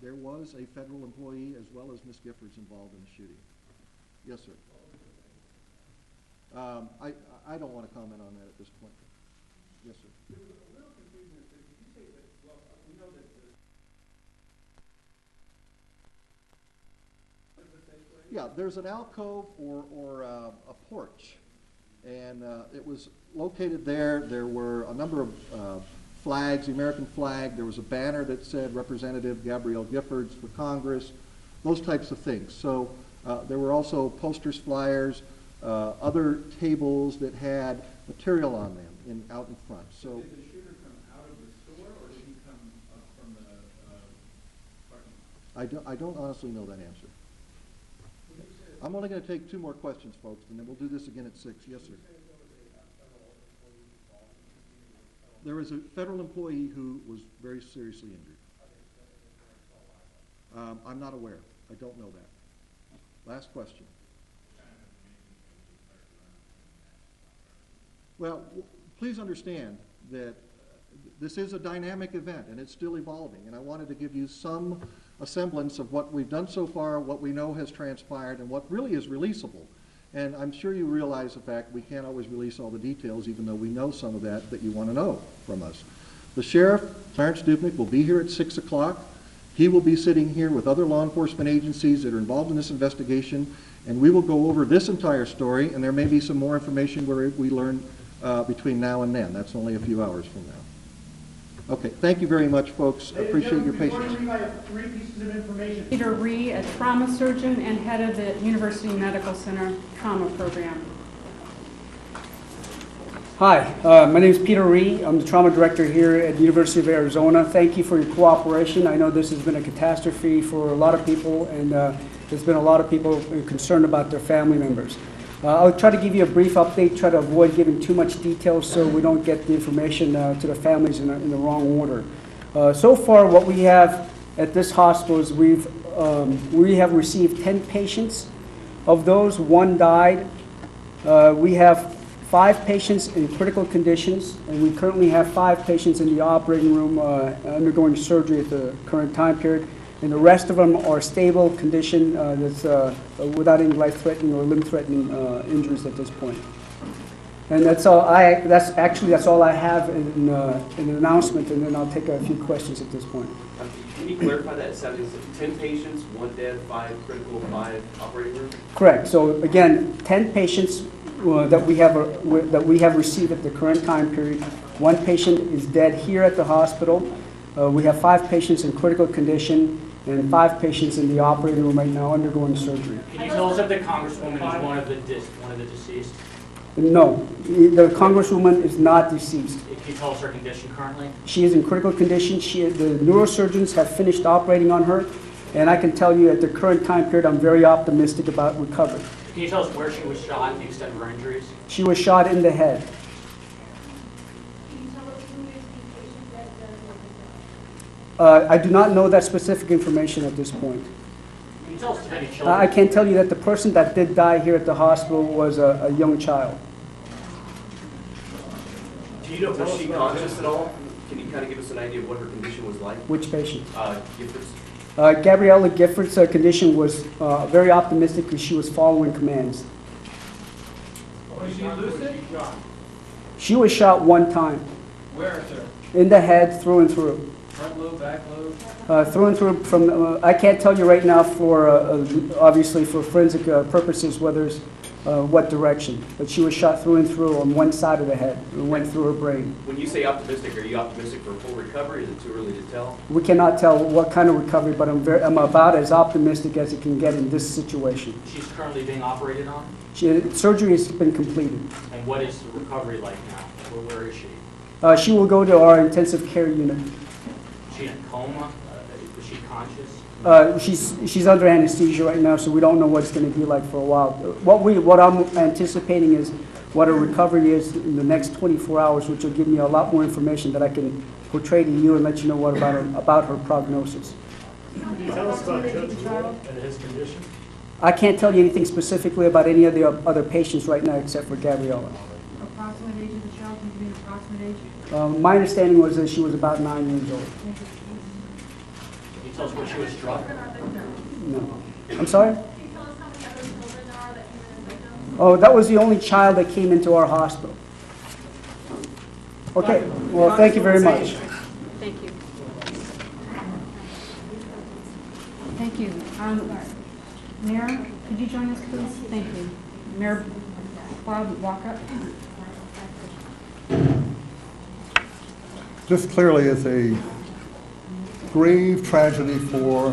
there was a federal employee as well as Ms. Giffords involved in the shooting. Yes, sir. I don't want to comment on that at this point. Yes, sir. There was a little confusion. Did you say that, well, we know that yeah, there's an alcove or a porch, and it was located there. There were a number of flags, the American flag. There was a banner that said Representative Gabrielle Giffords for Congress, those types of things. So there were also posters, flyers, other tables that had material on them out in front. So did the shooter come out of the store, or did he come up from the parking lot? I don't honestly know that answer. I'm only going to take 2 more questions, folks, and then we'll do this again at 6. Yes, sir. There was a federal employee who was very seriously injured. I'm not aware. I don't know that. Last question. Well, please understand that this is a dynamic event, and it's still evolving, and I wanted to give you a semblance of what we've done so far, what we know has transpired, and what really is releasable. And I'm sure you realize the fact we can't always release all the details, even though we know some of that you want to know from us. The Sheriff, Clarence Dupnick, will be here at 6 o'clock. He will be sitting here with other law enforcement agencies that are involved in this investigation, and we will go over this entire story, and there may be some more information where we learn between now and then. That's only a few hours from now. Okay, thank you very much, folks. Appreciate your patience. I have 3 pieces of information. Peter Ree, a trauma surgeon and head of the University Medical Center Trauma Program. Hi, my name is Peter Ree. I'm the trauma director here at the University of Arizona. Thank you for your cooperation. I know this has been a catastrophe for a lot of people, and there's been a lot of people concerned about their family members. I'll try to give you a brief update, try to avoid giving too much detail so we don't get the information to the families in the wrong order. So far, what we have at this hospital is we have received 10 patients. Of those, 1 died. We have 5 patients in critical conditions, and we currently have 5 patients in the operating room undergoing surgery at the current time period. And the rest of them are stable condition that's without any life-threatening or limb-threatening injuries at this point. And that's all that's all I have in an announcement, and then I'll take a few questions at this point. Can you clarify that? It's 10 patients, 1 dead, 5 critical, 5 operating room? Correct. So again, 10 patients that we have received at the current time period. 1 patient is dead here at the hospital. We have 5 patients in critical condition and 5 patients in the operating room right now undergoing surgery. Can you tell us if the Congresswoman is one of the deceased? No, the Congresswoman is not deceased. Can you tell us her condition currently? She is in critical condition. The neurosurgeons have finished operating on her, and I can tell you at the current time period I'm very optimistic about recovery. Can you tell us where she was shot and the extent of her injuries? She was shot in the head. I do not know that specific information at this point. Can you tell us if any children? I can tell you that the person that did die here at the hospital was a young child. Do you know, was she conscious at all? Can you kind of give us an idea of what her condition was like? Which patient? Giffords? Gabrielle Giffords' condition was very optimistic because she was following commands. Was she lucid? She was shot 1 time. Where, sir? In the head, through and through. Front lobe, back lobe? Through and through from, I can't tell you right now for, obviously for forensic purposes, whether it's what direction. But she was shot through and through on 1 side of the head. It went through her brain. When you say optimistic, are you optimistic for full recovery? Is it too early to tell? We cannot tell what kind of recovery, but I'm about as optimistic as it can get in this situation. She's currently being operated on? Surgery has been completed. And what is the recovery like now? Where is she? She will go to our intensive care unit. Is she in a coma? Is she conscious? She's under anesthesia right now, so we don't know what it's going to be like for a while. What I'm anticipating is what her recovery is in the next 24 hours, which will give me a lot more information that I can portray to you and let you know what about her prognosis. Can you tell us about Judge Wood and his condition? I can't tell you anything specifically about any of the other patients right now except for Gabriella. Approximate age of the child? Can you give me an approximate age? My understanding was that she was about 9 years old. Can you tell us where she was struck? No. I'm sorry? Oh, that was the only child that came into our hospital. Okay, well, thank you very much. Thank you. Thank you. Mayor, could you join us, please? Thank you. Mayor Bob, walk up. This clearly is a grave tragedy for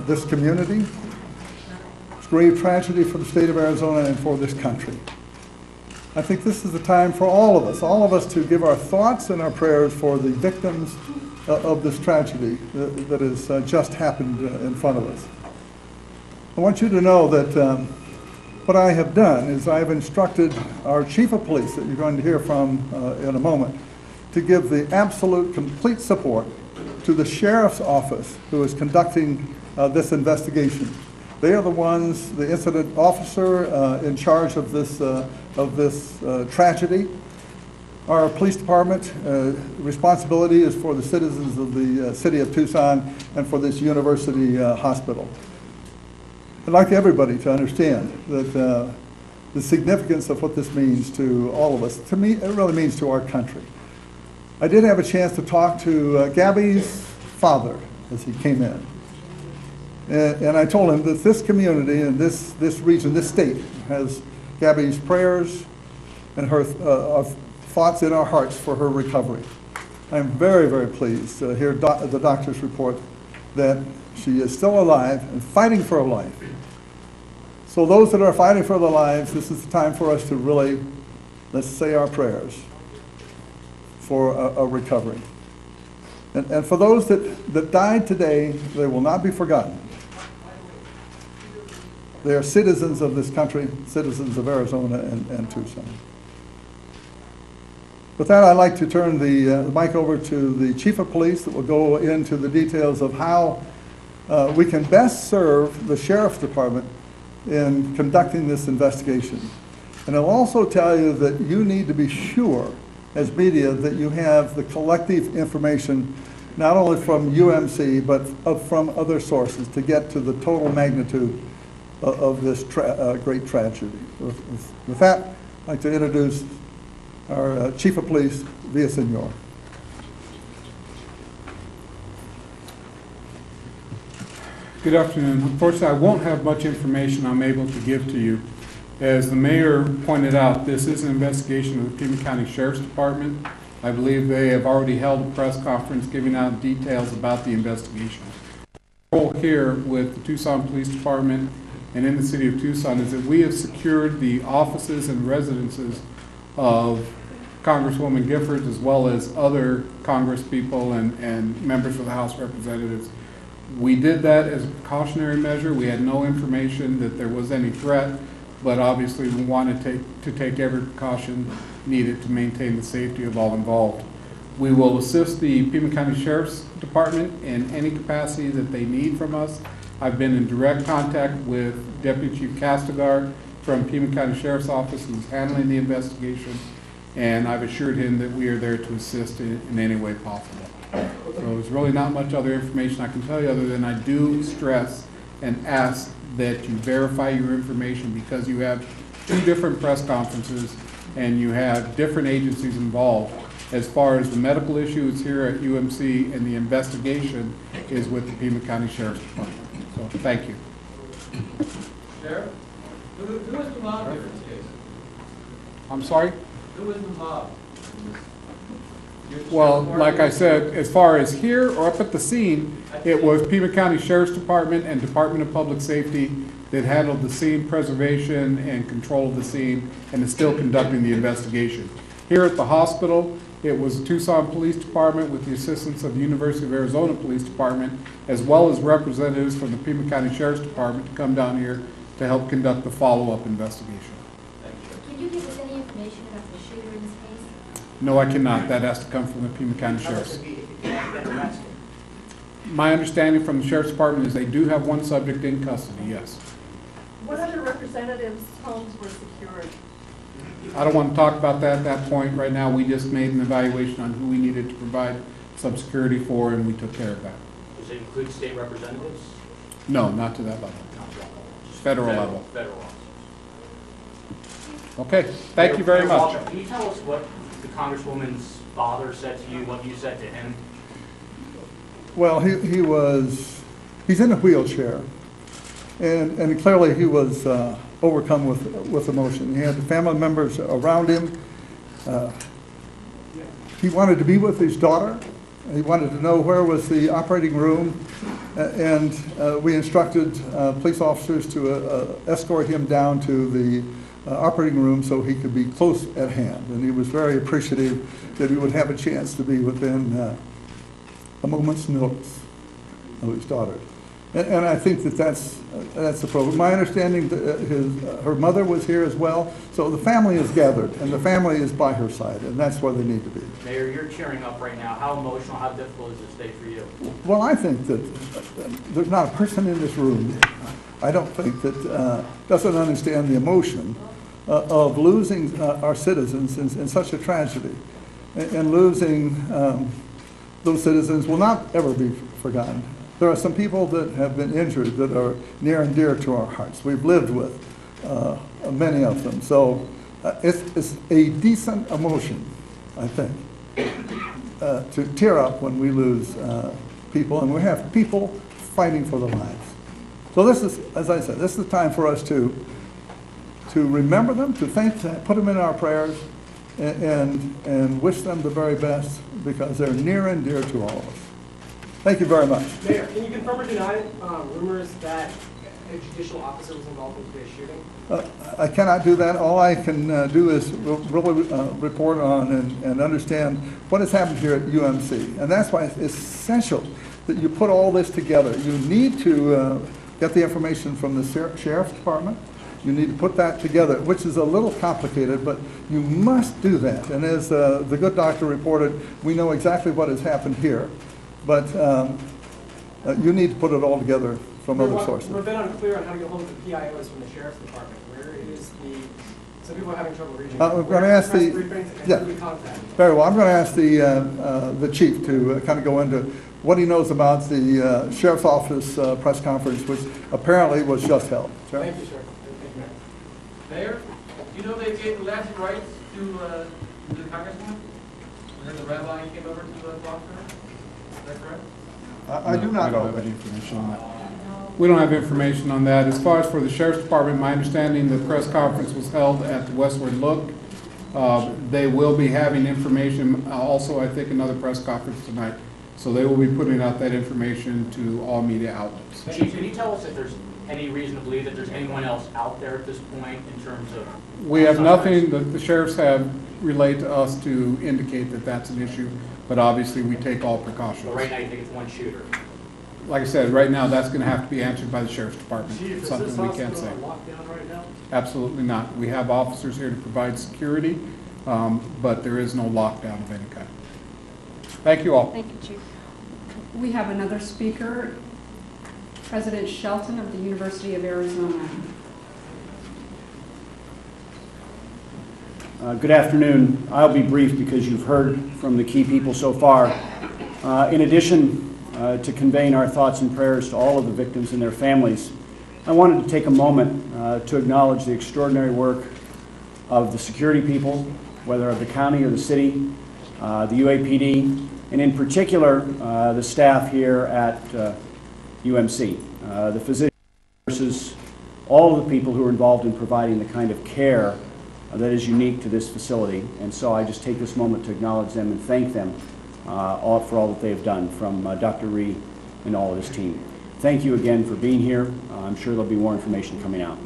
this community. It's a grave tragedy for the state of Arizona and for this country. I think this is the time for all of us to give our thoughts and our prayers for the victims of this tragedy that has just happened in front of us. I want you to know that what I have done is I've instructed our chief of police, that you're going to hear from in a moment, to give the absolute complete support to the sheriff's office who is conducting this investigation. They are the ones, the incident officer in charge of this tragedy. Our police department responsibility is for the citizens of the city of Tucson and for this university hospital. I'd like everybody to understand that the significance of what this means to all of us. To me, it really means to our country. I did have a chance to talk to Gabby's father as he came in. And I told him that this community and this region, this state, has Gabby's prayers and her thoughts in our hearts for her recovery. I'm very, very pleased to hear the doctor's report that she is still alive and fighting for her life. So those that are fighting for their lives, this is the time for us to really, let's say our prayers for a recovery. And for those that died today, they will not be forgotten. They are citizens of this country, citizens of Arizona and Tucson. With that, I'd like to turn the mic over to the chief of police that will go into the details of how we can best serve the sheriff's department in conducting this investigation. And I'll also tell you that you need to be sure, as media, that you have the collective information, not only from UMC, but from other sources to get to the total magnitude of this great tragedy. With that, I'd like to introduce our Chief of Police, Villasenor. Good afternoon. Unfortunately, I won't have much information I'm able to give to you. As the mayor pointed out, this is an investigation of the Pima County Sheriff's Department. I believe they have already held a press conference giving out details about the investigation. Our role here with the Tucson Police Department and in the city of Tucson is that we have secured the offices and residences of Congresswoman Giffords, as well as other Congress people and members of the House of Representatives. We did that as a precautionary measure. We had no information that there was any threat, but obviously we wanted to take every precaution needed to maintain the safety of all involved. We will assist the Pima County Sheriff's Department in any capacity that they need from us. I've been in direct contact with Deputy Chief Castigar from Pima County Sheriff's Office, who's handling the investigation, and I've assured him that we are there to assist in any way possible. So there's really not much other information I can tell you other than I do stress and ask that you verify your information, because you have two different press conferences and you have different agencies involved. As far as the medical issues here at UMC and the investigation is with the Pima County Sheriff's Department. So thank you. Sheriff, who was involved here in this case? I'm sorry? Who was involved? Well, like I said, as far as here or up at the scene, it was Pima County Sheriff's Department and Department of Public Safety that handled the scene preservation and control of the scene and is still conducting the investigation. Here at the hospital, it was the Tucson Police Department with the assistance of the University of Arizona Police Department, as well as representatives from the Pima County Sheriff's Department to come down here to help conduct the follow-up investigation. Can you give us any information about the shooter in this case? No, I cannot. That has to come from the Pima County Sheriff's. My understanding from the Sheriff's Department is they do have one subject in custody, yes. What other representatives' homes were secured? I don't want to talk about that at that point. Right now, we just made an evaluation on who we needed to provide some security for, and we took care of that. Was it include state representatives? No, not to that level. Not to that level, just Federal level. Federal officers. Okay, thank you very Mayor much. Waltrip, can you tell us what the Congresswoman's father said to you, what you said to him? Well, he's in a wheelchair, and clearly he was overcome with emotion. He had the family members around him. He wanted to be with his daughter. He wanted to know where was the operating room, and we instructed police officers to escort him down to the operating room so he could be close at hand. And he was very appreciative that he would have a chance to be within a moment's notice of his daughter. And I think that's the problem. My understanding, her mother was here as well, so the family is gathered, and the family is by her side, and that's where they need to be. Mayor, you're cheering up right now. How emotional, how difficult is this day for you? Well, I think that there's not a person in this room, I don't think, that doesn't understand the emotion of losing our citizens in such a tragedy. And losing those citizens will not ever be forgotten. There are some people that have been injured that are near and dear to our hearts. We've lived with many of them. So it's a decent emotion, I think, to tear up when we lose people, and we have people fighting for their lives. So this is, as I said, this is the time for us to remember them, to thank them, put them in our prayers, and wish them the very best, because they're near and dear to all of us. Thank you very much. Mayor, can you confirm or deny rumors that a judicial officer was involved in today's shooting? I cannot do that. All I can do is really report on and understand what has happened here at UMC. And that's why it's essential that you put all this together. You need to get the information from the Sheriff's Department. You need to put that together, which is a little complicated, but you must do that. And as the good doctor reported, we know exactly what has happened here. But you need to put it all together from other sources. We're a bit unclear on how to get hold of the PIOs from the Sheriff's Department. Where is some people are having trouble reaching. I'm going to ask very well. I'm going to ask the chief to kind of go into what he knows about the Sheriff's Office press conference, which apparently was just held. Sir? Thank you, sir. Mayor, do you know they gave the last rites to the congresswoman? When the rabbi came over to talk to her? Is that correct? I do not know. We don't have any information on that. We don't have information on that. As far as for the Sheriff's Department, my understanding the press conference was held at the Westward Look. They will be having information, also I think another press conference tonight. So they will be putting out that information to all media outlets. Can you tell us if there's any reason to believe that there's anyone else out there at this point in terms of? We have nothing that the sheriffs have relayed to us to indicate that that's an issue, but obviously we take all precautions. So right now you think it's one shooter? Like I said, right now that's going to have to be answered by the Sheriff's Department. Chief, It's is something this we can't say. hospital on lockdown right now? Absolutely not. We have officers here to provide security, but there is no lockdown of any kind. Thank you all. Thank you, Chief. We have another speaker, President Shelton of the University of Arizona. Good afternoon. I'll be brief because you've heard from the key people so far. In addition to conveying our thoughts and prayers to all of the victims and their families, I wanted to take a moment to acknowledge the extraordinary work of the security people, whether of the county or the city, the UAPD, and in particular, the staff here at UMC, the physicians, nurses, all of the people who are involved in providing the kind of care that is unique to this facility. And so I just take this moment to acknowledge them and thank them for all that they have done, from Dr. Ree and all of his team. Thank you again for being here. I'm sure there'll be more information coming out.